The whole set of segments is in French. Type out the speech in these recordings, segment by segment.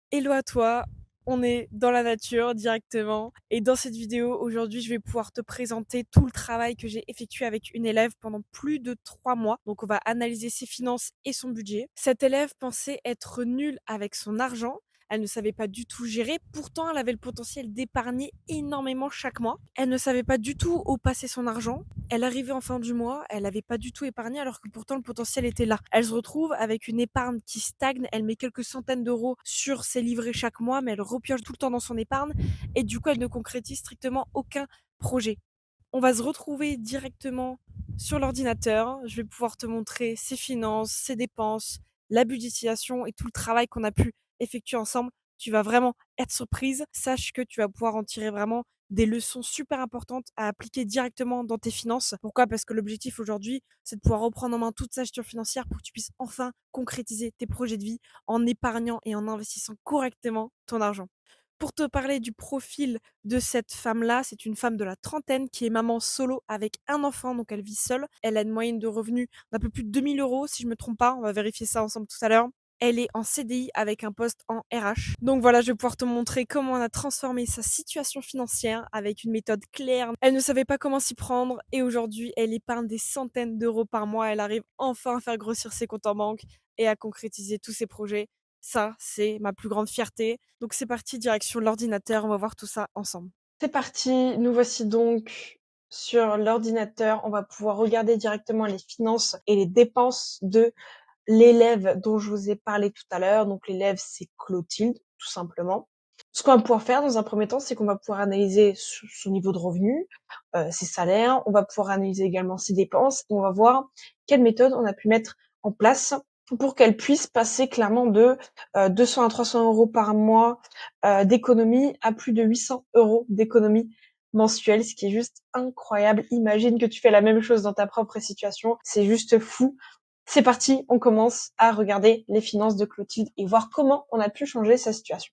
Hello à toi, on est dans la nature directement et dans cette vidéo aujourd'hui je vais pouvoir te présenter tout le travail que j'ai effectué avec une élève pendant plus de 3 mois. Donc on va analyser ses finances et son budget. Cette élève pensait être nulle avec son argent. Elle ne savait pas du tout gérer, pourtant elle avait le potentiel d'épargner énormément chaque mois. Elle ne savait pas du tout où passer son argent. Elle arrivait en fin du mois, elle avait pas du tout épargné alors que pourtant le potentiel était là. Elle se retrouve avec une épargne qui stagne, elle met quelques centaines d'euros sur ses livrets chaque mois, mais elle repioche tout le temps dans son épargne et du coup elle ne concrétise strictement aucun projet. On va se retrouver directement sur l'ordinateur, je vais pouvoir te montrer ses finances, ses dépenses, la budgétisation et tout le travail qu'on a pu effectuer ensemble. Tu vas vraiment être surprise. Sache que tu vas pouvoir en tirer vraiment des leçons super importantes à appliquer directement dans tes finances. Pourquoi? Parce que l'objectif aujourd'hui, c'est de pouvoir reprendre en main toute sa gestion financière pour que tu puisses enfin concrétiser tes projets de vie en épargnant et en investissant correctement ton argent. Pour te parler du profil de cette femme-là, c'est une femme de la trentaine qui est maman solo avec un enfant, donc elle vit seule. Elle a une moyenne de revenus d'un peu plus de 2 000 € si je me trompe pas, on va vérifier ça ensemble tout à l'heure. Elle est en CDI avec un poste en RH. Donc voilà, je vais pouvoir te montrer comment on a transformé sa situation financière avec une méthode claire. Elle ne savait pas comment s'y prendre et aujourd'hui, elle épargne des centaines d'euros par mois. Elle arrive enfin à faire grossir ses comptes en banque et à concrétiser tous ses projets. Ça, c'est ma plus grande fierté. Donc c'est parti, direction l'ordinateur, on va voir tout ça ensemble. C'est parti, nous voici donc sur l'ordinateur. On va pouvoir regarder directement les finances et les dépenses de l'élève dont je vous ai parlé tout à l'heure. Donc l'élève, c'est Clotilde, tout simplement. Ce qu'on va pouvoir faire dans un premier temps, c'est qu'on va pouvoir analyser son niveau de revenu, ses salaires. On va pouvoir analyser également ses dépenses. Et on va voir quelle méthode on a pu mettre en place pour qu'elle puisse passer clairement de 200 à 300 € par mois d'économie à plus de 800 € d'économie mensuelle, ce qui est juste incroyable. Imagine que tu fais la même chose dans ta propre situation. C'est juste fou. C'est parti, on commence à regarder les finances de Clotilde et voir comment on a pu changer sa situation.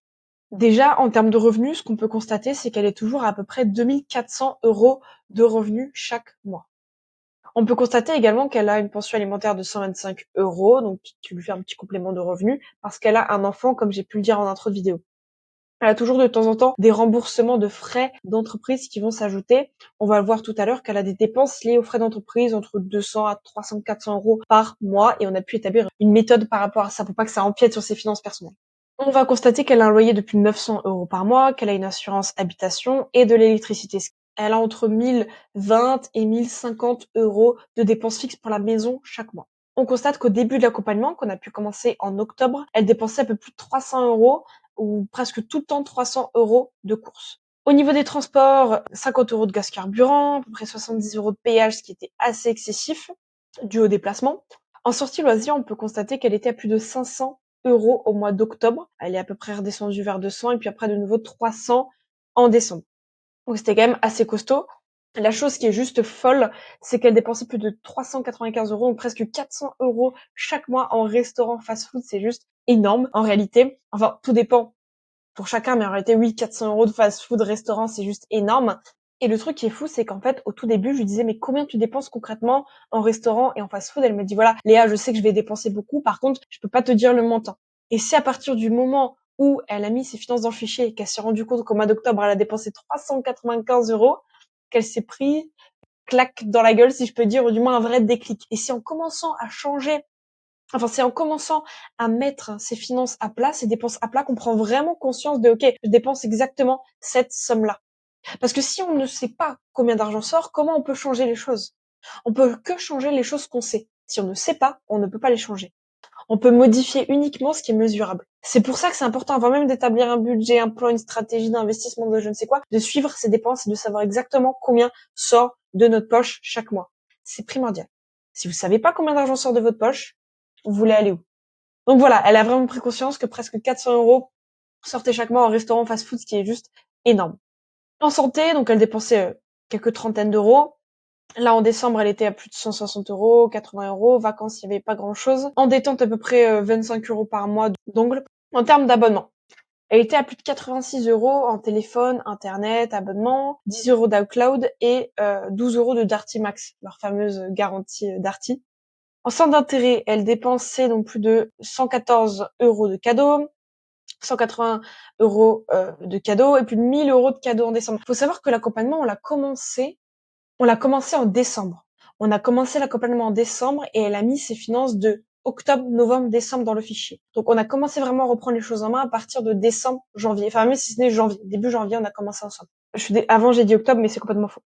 Déjà, en termes de revenus, ce qu'on peut constater, c'est qu'elle est toujours à peu près 2400 € de revenus chaque mois. On peut constater également qu'elle a une pension alimentaire de 125 €, donc qui lui fait un petit complément de revenus, parce qu'elle a un enfant, comme j'ai pu le dire en intro de vidéo. Elle a toujours de temps en temps des remboursements de frais d'entreprise qui vont s'ajouter. On va le voir tout à l'heure qu'elle a des dépenses liées aux frais d'entreprise entre 200 à 300, 400 € par mois et on a pu établir une méthode par rapport à ça pour pas que ça empiète sur ses finances personnelles. On va constater qu'elle a un loyer de plus de 900 € par mois, qu'elle a une assurance habitation et de l'électricité. Elle a entre 1020 et 1050 € de dépenses fixes pour la maison chaque mois. On constate qu'au début de l'accompagnement, qu'on a pu commencer en octobre, elle dépensait un peu plus de 300 € ou presque tout le temps 300 € de courses. Au niveau des transports, 50 € de gaz carburant, à peu près 70 € de péage, ce qui était assez excessif, dû au déplacement. En sortie loisir, on peut constater qu'elle était à plus de 500 € au mois d'octobre. Elle est à peu près redescendue vers 200 et puis après de nouveau 300 en décembre. Donc c'était quand même assez costaud. La chose qui est juste folle, c'est qu'elle dépensait plus de 395 €, donc presque 400 € chaque mois en restaurant fast-food. C'est juste énorme en réalité. Enfin, tout dépend pour chacun, mais en réalité, oui, 400 € de fast-food restaurant, c'est juste énorme. Et le truc qui est fou, c'est qu'en fait, au tout début, je lui disais, mais combien tu dépenses concrètement en restaurant et en fast-food? Elle me dit, voilà, Léa, je sais que je vais dépenser beaucoup. Par contre, je peux pas te dire le montant. Et c'est à partir du moment où elle a mis ses finances dans le fichier et qu'elle s'est rendue compte qu'au mois d'octobre, elle a dépensé 395 € qu'elle s'est pris claque dans la gueule, si je peux dire, ou du moins un vrai déclic. Et c'est en commençant à changer, enfin, c'est en commençant à mettre ses finances à plat, ses dépenses à plat, qu'on prend vraiment conscience de, OK, je dépense exactement cette somme-là. Parce que si on ne sait pas combien d'argent sort, comment on peut changer les choses? On peut que changer les choses qu'on sait. Si on ne sait pas, on ne peut pas les changer. On peut modifier uniquement ce qui est mesurable. C'est pour ça que c'est important, avant même d'établir un budget, un plan, une stratégie d'investissement de je ne sais quoi, de suivre ses dépenses et de savoir exactement combien sort de notre poche chaque mois. C'est primordial. Si vous savez pas combien d'argent sort de votre poche, vous voulez aller où? Donc voilà, elle a vraiment pris conscience que presque 400 € sortaient chaque mois en restaurant fast-food, ce qui est juste énorme. En santé, donc elle dépensait quelques trentaines d'euros. Là, en décembre, elle était à plus de 160 €, 80 €. Vacances, il n'y avait pas grand-chose. En détente, à peu près 25 € par mois d'ongles. En termes d'abonnement, elle était à plus de 86 € en téléphone, internet, abonnement, 10 € d'iCloud et 12 € de Darty Max, leur fameuse garantie Darty. En centre d'intérêt, elle dépensait donc plus de 114 € de cadeaux. 180 € de cadeaux et plus de 1 000 € de cadeaux en décembre. Faut savoir que l'accompagnement, on l'a commencé en décembre. On a commencé l'accompagnement en décembre et elle a mis ses finances de octobre, novembre, décembre dans le fichier. Donc on a commencé vraiment à reprendre les choses en main à partir de décembre, janvier. Enfin même si ce n'est janvier, début janvier, on a commencé ensemble. Avant j'ai dit octobre, mais c'est complètement faux.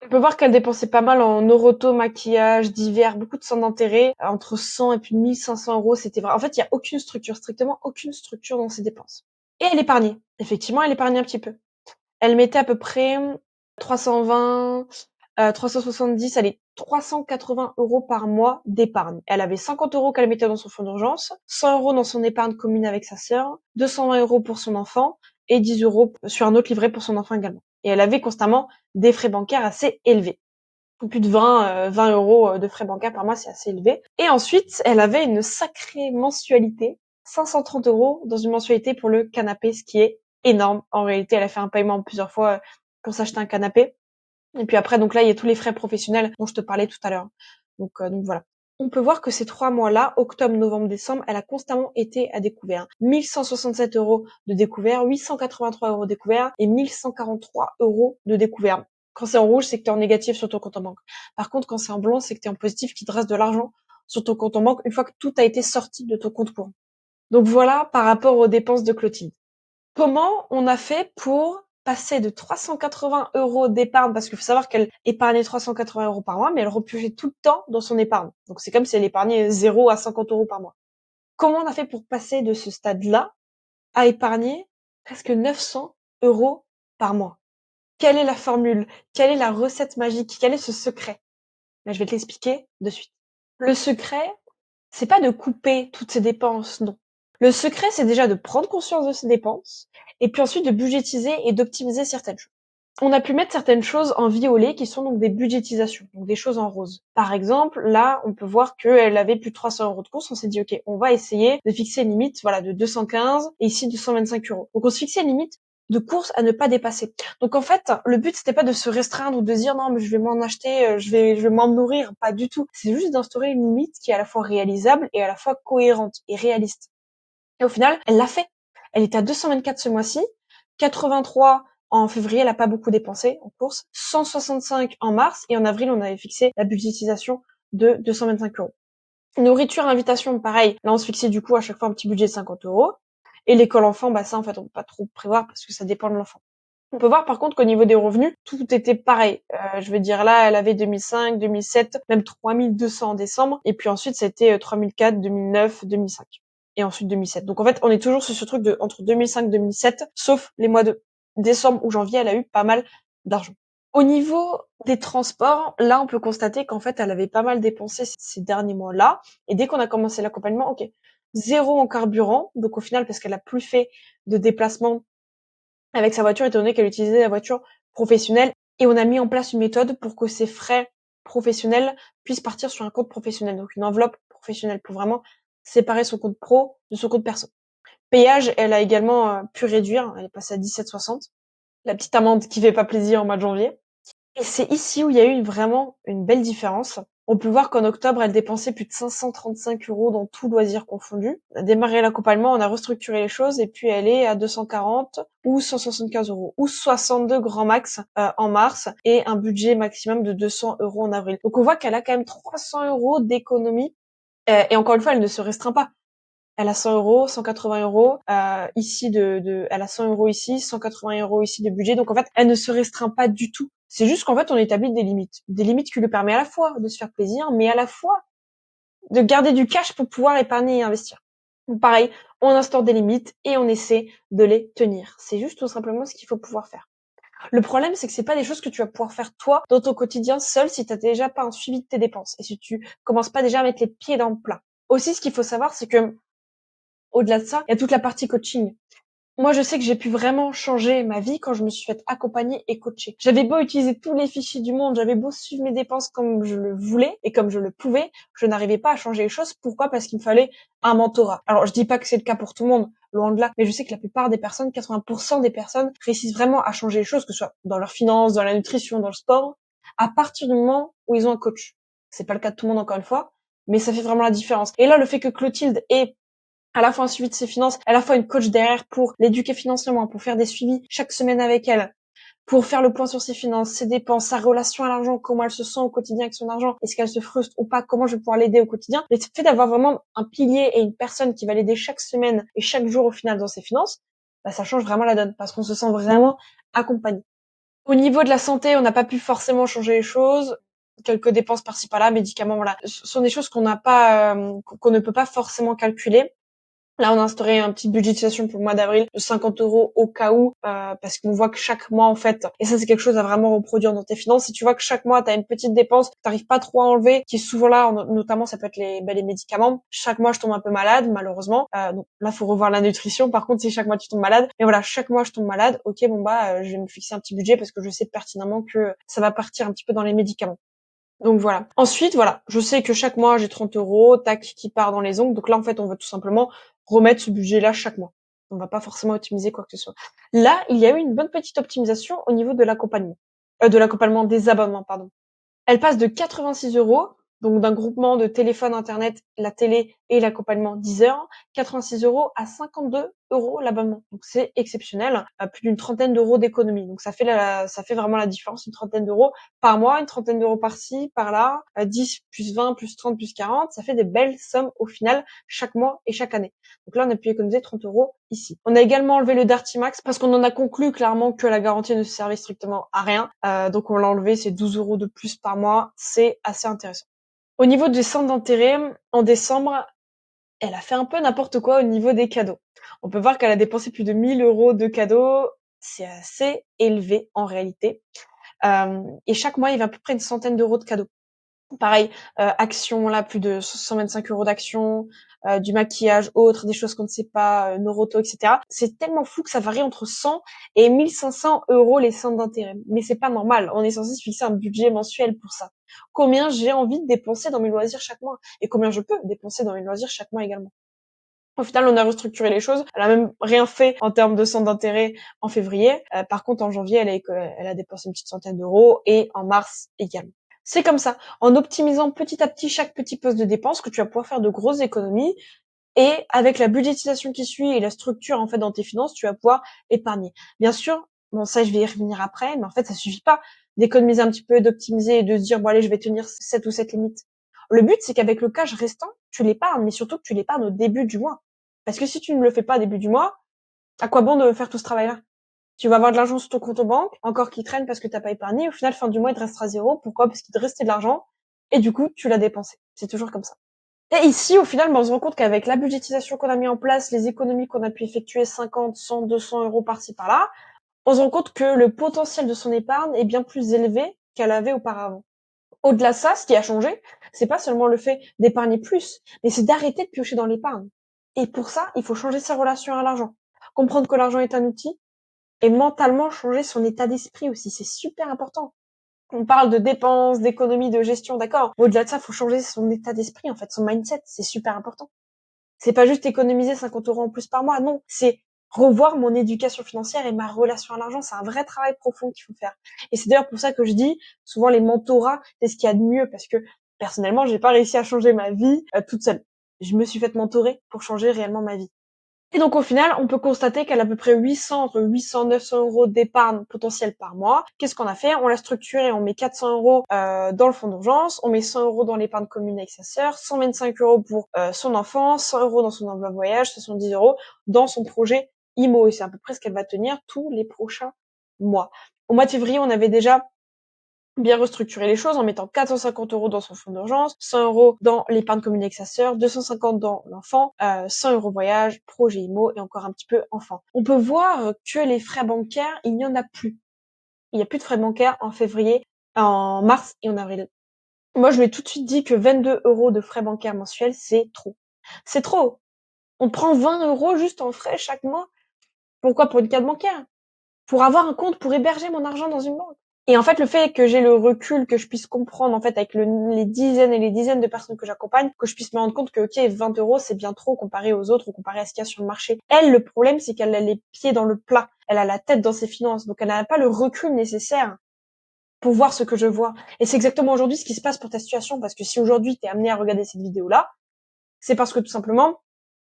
On peut voir qu'elle dépensait pas mal en Noroto, maquillage, divers, beaucoup de centres d'intérêt, entre 100 et puis 1 500 €. C'était vrai. En fait, il y a aucune structure, strictement aucune structure dans ses dépenses. Et elle épargnait. Effectivement, elle épargnait un petit peu. Elle mettait à peu près 320, 370, allez, 380 € par mois d'épargne. Elle avait 50 € qu'elle mettait dans son fonds d'urgence, 100 € dans son épargne commune avec sa sœur, 220 € pour son enfant et 10 € sur un autre livret pour son enfant également. Et elle avait constamment des frais bancaires assez élevés. Plus de 20 € de frais bancaires par mois, c'est assez élevé. Et ensuite, elle avait une sacrée mensualité, 530 € dans une mensualité pour le canapé, ce qui est énorme. En réalité, elle a fait un paiement plusieurs fois pour s'acheter un canapé. Et puis après, donc là, il y a tous les frais professionnels dont je te parlais tout à l'heure. Donc voilà. On peut voir que ces 3 mois-là, octobre, novembre, décembre, elle a constamment été à découvert. 1 167 € de découvert, 883 € découvert et 1 143 € de découvert. Quand c'est en rouge, c'est que tu es en négatif sur ton compte en banque. Par contre, quand c'est en blanc, c'est que tu es en positif, qu'il te reste de l'argent sur ton compte en banque une fois que tout a été sorti de ton compte courant. Donc voilà par rapport aux dépenses de Clotilde. Comment on a fait pour passer de 380 € d'épargne, parce qu'il faut savoir qu'elle épargnait 380 € par mois, mais elle repiochait tout le temps dans son épargne. Donc c'est comme si elle épargnait 0 à 50 € par mois. Comment on a fait pour passer de ce stade-là à épargner presque 900 € par mois? Quelle est la formule? Quelle est la recette magique? Quel est ce secret? Ben, je vais te l'expliquer de suite. Le secret, c'est pas de couper toutes ces dépenses, non. Le secret, c'est déjà de prendre conscience de ces dépenses et puis ensuite de budgétiser et d'optimiser certaines choses. On a pu mettre certaines choses en violet qui sont donc des budgétisations, donc des choses en rose. Par exemple, là, on peut voir qu'elle avait plus de 300 € de courses. On s'est dit, OK, on va essayer de fixer une limite, voilà, de 215 et ici 225 €. Donc, on se fixait une limite de courses à ne pas dépasser. Donc, en fait, le but, c'était pas de se restreindre ou de dire, non, mais je vais m'en acheter, je vais m'en nourrir. Pas du tout. C'est juste d'instaurer une limite qui est à la fois réalisable et à la fois cohérente et réaliste. Et au final, elle l'a fait. Elle était à 224 ce mois-ci, 83 en février, elle a pas beaucoup dépensé en courses, 165 en mars, et en avril, on avait fixé la budgétisation de 225 €. Nourriture, invitation, pareil. Là, on se fixait du coup à chaque fois un petit budget de 50 €. Et l'école enfant, bah ça, en fait, on peut pas trop prévoir parce que ça dépend de l'enfant. On peut voir par contre qu'au niveau des revenus, tout était pareil. Je veux dire là, elle avait 2005, 2007, même 3200 en décembre. Et puis ensuite, c'était 3004, 2009, 2005. Et ensuite 2007. Donc en fait, on est toujours sur ce truc de entre 2005 et 2007, sauf les mois de décembre ou janvier, elle a eu pas mal d'argent. Au niveau des transports, là, on peut constater qu'en fait, elle avait pas mal dépensé ces derniers mois-là. Et dès qu'on a commencé l'accompagnement, ok, 0 en carburant. Donc au final, parce qu'elle a plus fait de déplacement avec sa voiture, étant donné qu'elle utilisait la voiture professionnelle. Et on a mis en place une méthode pour que ses frais professionnels puissent partir sur un compte professionnel, donc une enveloppe professionnelle, pour vraiment séparer son compte pro de son compte perso. Payage, elle a également pu réduire, elle est passée à 17,60. La petite amende qui fait pas plaisir en mois de janvier. Et c'est ici où il y a eu vraiment une belle différence. On peut voir qu'en octobre, elle dépensait plus de 535 € dans tout loisir confondu. On a démarré l'accompagnement, on a restructuré les choses et puis elle est à 240 ou 175 € ou 62 grand max en mars et un budget maximum de 200 € en avril. Donc on voit qu'elle a quand même 300 € d'économie et encore une fois, elle ne se restreint pas. Elle a 100 €, 180 €, ici elle a 100 € ici, 180 € ici de budget. Donc en fait, elle ne se restreint pas du tout. C'est juste qu'en fait, on établit des limites qui lui permettent à la fois de se faire plaisir, mais à la fois de garder du cash pour pouvoir épargner et investir. Donc pareil, on instaure des limites et on essaie de les tenir. C'est juste tout simplement ce qu'il faut pouvoir faire. Le problème, c'est que c'est pas des choses que tu vas pouvoir faire toi dans ton quotidien seul si t'as déjà pas un suivi de tes dépenses et si tu commences pas déjà à mettre les pieds dans le plat. Aussi, ce qu'il faut savoir, c'est que au-delà de ça, il y a toute la partie coaching. Moi, je sais que j'ai pu vraiment changer ma vie quand je me suis fait accompagner et coacher. J'avais beau utiliser tous les fichiers du monde, j'avais beau suivre mes dépenses comme je le voulais et comme je le pouvais, je n'arrivais pas à changer les choses. Pourquoi? Parce qu'il me fallait un mentorat. Alors, je dis pas que c'est le cas pour tout le monde, loin de là, mais je sais que la plupart des personnes, 80% des personnes, réussissent vraiment à changer les choses, que ce soit dans leurs finances, dans la nutrition, dans le sport, à partir du moment où ils ont un coach. C'est pas le cas de tout le monde, encore une fois, mais ça fait vraiment la différence. Et là, le fait que Clotilde ait à la fois un suivi de ses finances, à la fois une coach derrière pour l'éduquer financièrement, pour faire des suivis chaque semaine avec elle, pour faire le point sur ses finances, ses dépenses, sa relation à l'argent, comment elle se sent au quotidien avec son argent, est-ce qu'elle se frustre ou pas, comment je vais pouvoir l'aider au quotidien. Le fait d'avoir vraiment un pilier et une personne qui va l'aider chaque semaine et chaque jour au final dans ses finances, bah, ça change vraiment la donne parce qu'on se sent vraiment accompagné. Au niveau de la santé, on n'a pas pu forcément changer les choses. Quelques dépenses par-ci par-là, médicaments, voilà. Ce sont des choses qu'on n'a pas, qu'on ne peut pas forcément calculer. Là, on a instauré un petit budgétisation pour le mois d'avril de 50 euros au cas où, parce qu'on voit que chaque mois, en fait, et ça, c'est quelque chose à vraiment reproduire dans tes finances. Si tu vois que chaque mois, tu as une petite dépense que t'arrives pas trop à enlever, qui est souvent là, notamment, ça peut être les médicaments. Chaque mois, je tombe un peu malade, malheureusement. Donc là, faut revoir la nutrition. Par contre, si chaque mois tu tombes malade, mais voilà, chaque mois je tombe malade, ok, bon bah, je vais me fixer un petit budget parce que je sais pertinemment que ça va partir un petit peu dans les médicaments. Donc voilà. Ensuite, voilà, je sais que chaque mois j'ai 30 euros, tac, qui part dans les ongles. Donc là, en fait, on va tout simplement remettre ce budget-là chaque mois. On va pas forcément optimiser quoi que ce soit. Là, il y a eu une bonne petite optimisation au niveau de l'accompagnement des abonnements, pardon. Elle passe de 86 euros, donc d'un groupement de téléphone, internet, la télé et l'accompagnement 10 heures, 86 euros à 52 euros l'abonnement. Donc c'est exceptionnel, à plus d'une trentaine d'euros d'économie. Donc ça fait vraiment la différence, une trentaine d'euros par mois, une trentaine d'euros par-ci, par-là, 10 plus 20 plus 30 plus 40, ça fait des belles sommes au final chaque mois et chaque année. Donc là, on a pu économiser 30 euros ici. On a également enlevé le Darty Max parce qu'on en a conclu clairement que la garantie ne servait strictement à rien. Donc on l'a enlevé, c'est 12 euros de plus par mois. C'est assez intéressant. Au niveau des centres d'intérêt, en décembre, elle a fait un peu n'importe quoi au niveau des cadeaux. On peut voir qu'elle a dépensé plus de 1000 euros de cadeaux. C'est assez élevé en réalité. Et chaque mois, il y avait à peu près une centaine d'euros de cadeaux. Pareil, action, là, plus de 125 euros d'action, du maquillage, autre, des choses qu'on ne sait pas, Noroto, etc. C'est tellement fou que ça varie entre 100 et 1500 euros les centres d'intérêt. Mais c'est pas normal. On est censé se fixer un budget mensuel pour ça. Combien j'ai envie de dépenser dans mes loisirs chaque mois et combien je peux dépenser dans mes loisirs chaque mois également. Au final, on a restructuré les choses. Elle a même rien fait en termes de centres d'intérêt en février. Par contre, en janvier, elle a dépensé une petite centaine d'euros et en mars également. C'est comme ça, en optimisant petit à petit chaque petit poste de dépense, que tu vas pouvoir faire de grosses économies. Et avec la budgétisation qui suit et la structure en fait dans tes finances, tu vas pouvoir épargner. Bien sûr, bon ça je vais y revenir après, mais en fait ça suffit pas d'économiser un petit peu, d'optimiser et de se dire bon allez je vais tenir cette ou cette limite. Le but c'est qu'avec le cash restant, tu l'épargnes, mais surtout que tu l'épargnes au début du mois. Parce que si tu ne le fais pas au début du mois, à quoi bon de faire tout ce travail-là? Tu vas avoir de l'argent sur ton compte en banque, encore qui traîne parce que t'as pas épargné. Au final, fin du mois, il te restera zéro. Pourquoi? Parce qu'il te restait de l'argent. Et du coup, tu l'as dépensé. C'est toujours comme ça. Et ici, au final, on se rend compte qu'avec la budgétisation qu'on a mis en place, les économies qu'on a pu effectuer, 50, 100, 200 euros par-ci par-là, on se rend compte que le potentiel de son épargne est bien plus élevé qu'elle avait auparavant. Au-delà de ça, ce qui a changé, c'est pas seulement le fait d'épargner plus, mais c'est d'arrêter de piocher dans l'épargne. Et pour ça, il faut changer sa relation à l'argent. Comprendre que l'argent est un outil et mentalement changer son état d'esprit aussi. C'est super important. On parle de dépenses, d'économie, de gestion, d'accord. Au-delà de ça, il faut changer son état d'esprit, en fait, son mindset. C'est super important. C'est pas juste économiser 50 euros en plus par mois, non. C'est revoir mon éducation financière et ma relation à l'argent. C'est un vrai travail profond qu'il faut faire. Et c'est d'ailleurs pour ça que je dis souvent les mentorats, c'est ce qu'il y a de mieux parce que personnellement, j'ai pas réussi à changer ma vie toute seule. Je me suis fait mentorer pour changer réellement ma vie. Et donc au final, on peut constater qu'elle a à peu près 800, entre 800 et 900 euros d'épargne potentielle par mois. Qu'est-ce qu'on a fait? On l'a structuré, on met 400 euros dans le fonds d'urgence, on met 100 euros dans l'épargne commune avec sa sœur, 125 euros pour son enfant, 100 euros dans son enveloppe voyage, 70 euros dans son projet IMO. Et c'est à peu près ce qu'elle va tenir tous les prochains mois. Au mois de février, on avait déjà bien restructurer les choses en mettant 450 euros dans son fonds d'urgence, 100 euros dans l'épargne commune avec sa sœur, 250 dans l'enfant, 100 euros voyage, projet IMO et encore un petit peu enfant. On peut voir que les frais bancaires, il n'y en a plus. Il n'y a plus de frais bancaires en février, en mars et en avril. Moi, je lui ai tout de suite dit que 22 euros de frais bancaires mensuels, c'est trop. C'est trop. On prend 20 euros juste en frais chaque mois. Pourquoi? Pour une carte bancaire. Pour avoir un compte pour héberger mon argent dans une banque. Et en fait, le fait que j'ai le recul, que je puisse comprendre, en fait, avec les dizaines et les dizaines de personnes que j'accompagne, que je puisse me rendre compte que, ok, 20 euros, c'est bien trop comparé aux autres ou comparé à ce qu'il y a sur le marché. Elle, le problème, c'est qu'elle a les pieds dans le plat. Elle a la tête dans ses finances. Donc, elle n'a pas le recul nécessaire pour voir ce que je vois. Et c'est exactement aujourd'hui ce qui se passe pour ta situation. Parce que si aujourd'hui, t'es amené à regarder cette vidéo-là, c'est parce que tout simplement,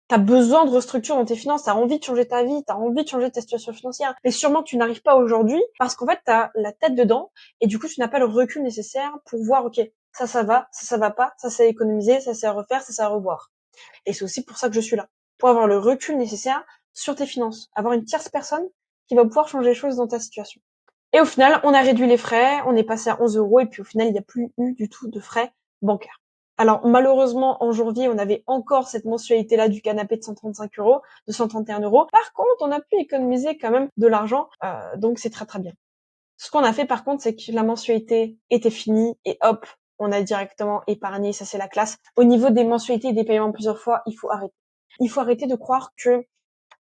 T'as besoin de restructure dans tes finances, t'as envie de changer ta vie, t'as envie de changer ta situation financière. Mais sûrement que tu n'arrives pas aujourd'hui parce qu'en fait, t'as la tête dedans et du coup, tu n'as pas le recul nécessaire pour voir, ok, ça va, ça va pas, ça c'est à économiser, ça c'est à refaire, ça c'est à revoir. Et c'est aussi pour ça que je suis là. Pour avoir le recul nécessaire sur tes finances. Avoir une tierce personne qui va pouvoir changer les choses dans ta situation. Et au final, on a réduit les frais, on est passé à 11 euros et puis au final, il n'y a plus eu du tout de frais bancaires. Alors malheureusement, en janvier, on avait encore cette mensualité-là du canapé de 135 euros, de 131 euros. Par contre, on a pu économiser quand même de l'argent, donc c'est très très bien. Ce qu'on a fait par contre, c'est que la mensualité était finie et hop, on a directement épargné, ça c'est la classe. Au niveau des mensualités et des paiements plusieurs fois, il faut arrêter. Il faut arrêter de croire que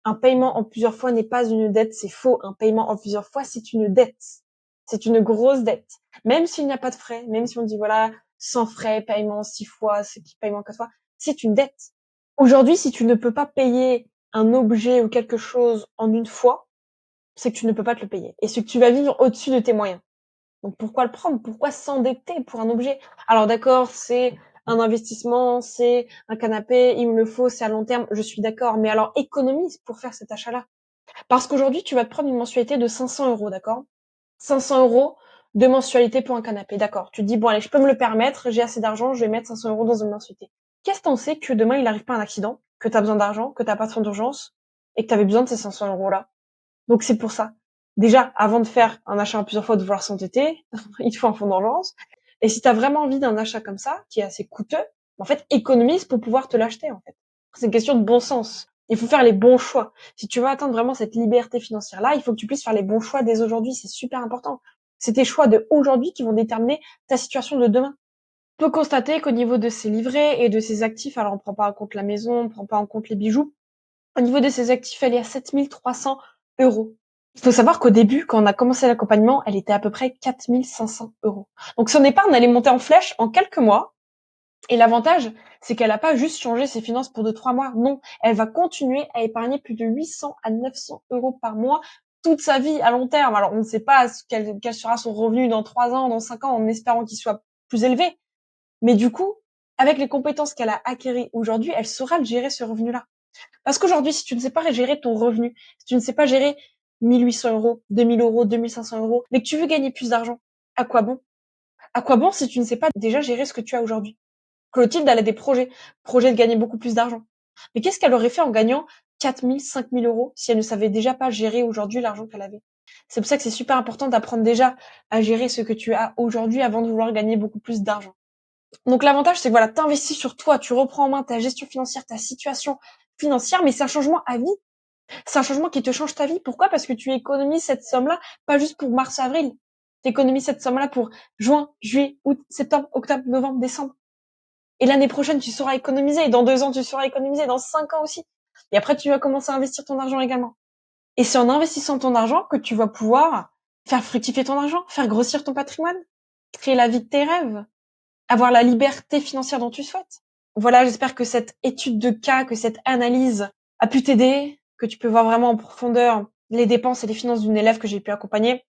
un paiement en plusieurs fois n'est pas une dette, c'est faux. Un paiement en plusieurs fois, c'est une dette. C'est une grosse dette. Même s'il n'y a pas de frais, même si on dit voilà, sans frais, paiement 6 fois, c'est qui paiement 4 fois, c'est une dette. Aujourd'hui, si tu ne peux pas payer un objet ou quelque chose en une fois, c'est que tu ne peux pas te le payer. Et c'est que tu vas vivre au-dessus de tes moyens. Donc pourquoi le prendre? Pourquoi s'endetter pour un objet? Alors d'accord, c'est un investissement, c'est un canapé, il me le faut, c'est à long terme, je suis d'accord. Mais alors économise pour faire cet achat-là. Parce qu'aujourd'hui, tu vas te prendre une mensualité de 500 euros, d'accord? 500 euros de mensualité pour un canapé, d'accord. Tu te dis, bon allez, je peux me le permettre, j'ai assez d'argent, je vais mettre 500 euros dans une mensualité. Qu'est-ce que t'en sais que demain, il n'arrive pas un accident, que tu as besoin d'argent, que t'as pas de fonds d'urgence, et que tu avais besoin de ces 500 euros-là? Donc c'est pour ça. Déjà, avant de faire un achat en plusieurs fois, de vouloir s'entêter, il te faut un fonds d'urgence. Et si tu as vraiment envie d'un achat comme ça, qui est assez coûteux, en fait, économise pour pouvoir te l'acheter, en fait. C'est une question de bon sens. Il faut faire les bons choix. Si tu veux atteindre vraiment cette liberté financière-là, il faut que tu puisses faire les bons choix dès aujourd'hui. C'est super important. C'est tes choix de aujourd'hui qui vont déterminer ta situation de demain. On peut constater qu'au niveau de ses livrets et de ses actifs, alors on prend pas en compte la maison, on prend pas en compte les bijoux, au niveau de ses actifs, elle est à 7 300 euros. Il faut savoir qu'au début, quand on a commencé l'accompagnement, elle était à peu près 4 500 euros. Donc son épargne allait monter en flèche en quelques mois. Et l'avantage, c'est qu'elle n'a pas juste changé ses finances pour 2-3 mois. Non, elle va continuer à épargner plus de 800 à 900 euros par mois toute sa vie à long terme. Alors on ne sait pas quel sera son revenu dans 3 ans, dans 5 ans, en espérant qu'il soit plus élevé. Mais du coup, avec les compétences qu'elle a acquises aujourd'hui, elle saura le gérer ce revenu-là. Parce qu'aujourd'hui, si tu ne sais pas gérer ton revenu, si tu ne sais pas gérer 1800 euros, 2000 euros, 2500 euros, mais que tu veux gagner plus d'argent, à quoi bon? À quoi bon si tu ne sais pas déjà gérer ce que tu as aujourd'hui? Clotilde, elle a des projets de gagner beaucoup plus d'argent. Mais qu'est-ce qu'elle aurait fait en gagnant 4000, 5000 euros si elle ne savait déjà pas gérer aujourd'hui l'argent qu'elle avait? C'est pour ça que c'est super important d'apprendre déjà à gérer ce que tu as aujourd'hui avant de vouloir gagner beaucoup plus d'argent. Donc l'avantage, c'est que voilà, t'investis sur toi, tu reprends en main ta gestion financière, ta situation financière, mais c'est un changement à vie. C'est un changement qui te change ta vie. Pourquoi? Parce que tu économises cette somme-là, pas juste pour mars-avril. Tu économises cette somme-là pour juin, juillet, août, septembre, octobre, novembre, décembre. Et l'année prochaine, tu sauras économiser. Et dans 2 ans, tu sauras économiser. Dans 5 ans aussi. Et après, tu vas commencer à investir ton argent également. Et c'est en investissant ton argent que tu vas pouvoir faire fructifier ton argent, faire grossir ton patrimoine, créer la vie de tes rêves, avoir la liberté financière dont tu souhaites. Voilà, j'espère que cette étude de cas, que cette analyse a pu t'aider, que tu peux voir vraiment en profondeur les dépenses et les finances d'une élève que j'ai pu accompagner.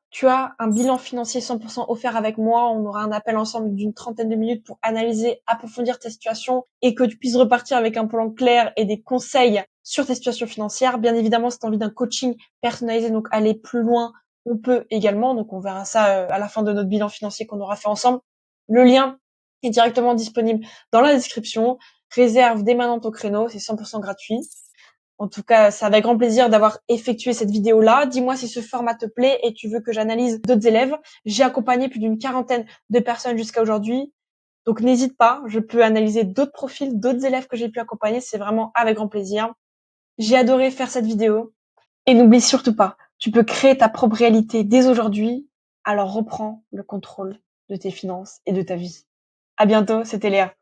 Tu as un bilan financier 100% offert avec moi. On aura un appel ensemble d'une trentaine de minutes pour analyser, approfondir ta situation et que tu puisses repartir avec un plan clair et des conseils sur ta situation financière. Bien évidemment, si tu as envie d'un coaching personnalisé, donc aller plus loin, on peut également. Donc on verra ça à la fin de notre bilan financier qu'on aura fait ensemble. Le lien est directement disponible dans la description. Réserve dès maintenant ton créneau, c'est 100% gratuit. En tout cas, c'est avec grand plaisir d'avoir effectué cette vidéo-là. Dis-moi si ce format te plaît et tu veux que j'analyse d'autres élèves. J'ai accompagné plus d'une quarantaine de personnes jusqu'à aujourd'hui. Donc n'hésite pas, je peux analyser d'autres profils, d'autres élèves que j'ai pu accompagner. C'est vraiment avec grand plaisir. J'ai adoré faire cette vidéo. Et n'oublie surtout pas, tu peux créer ta propre réalité dès aujourd'hui. Alors reprends le contrôle de tes finances et de ta vie. À bientôt, c'était Léa.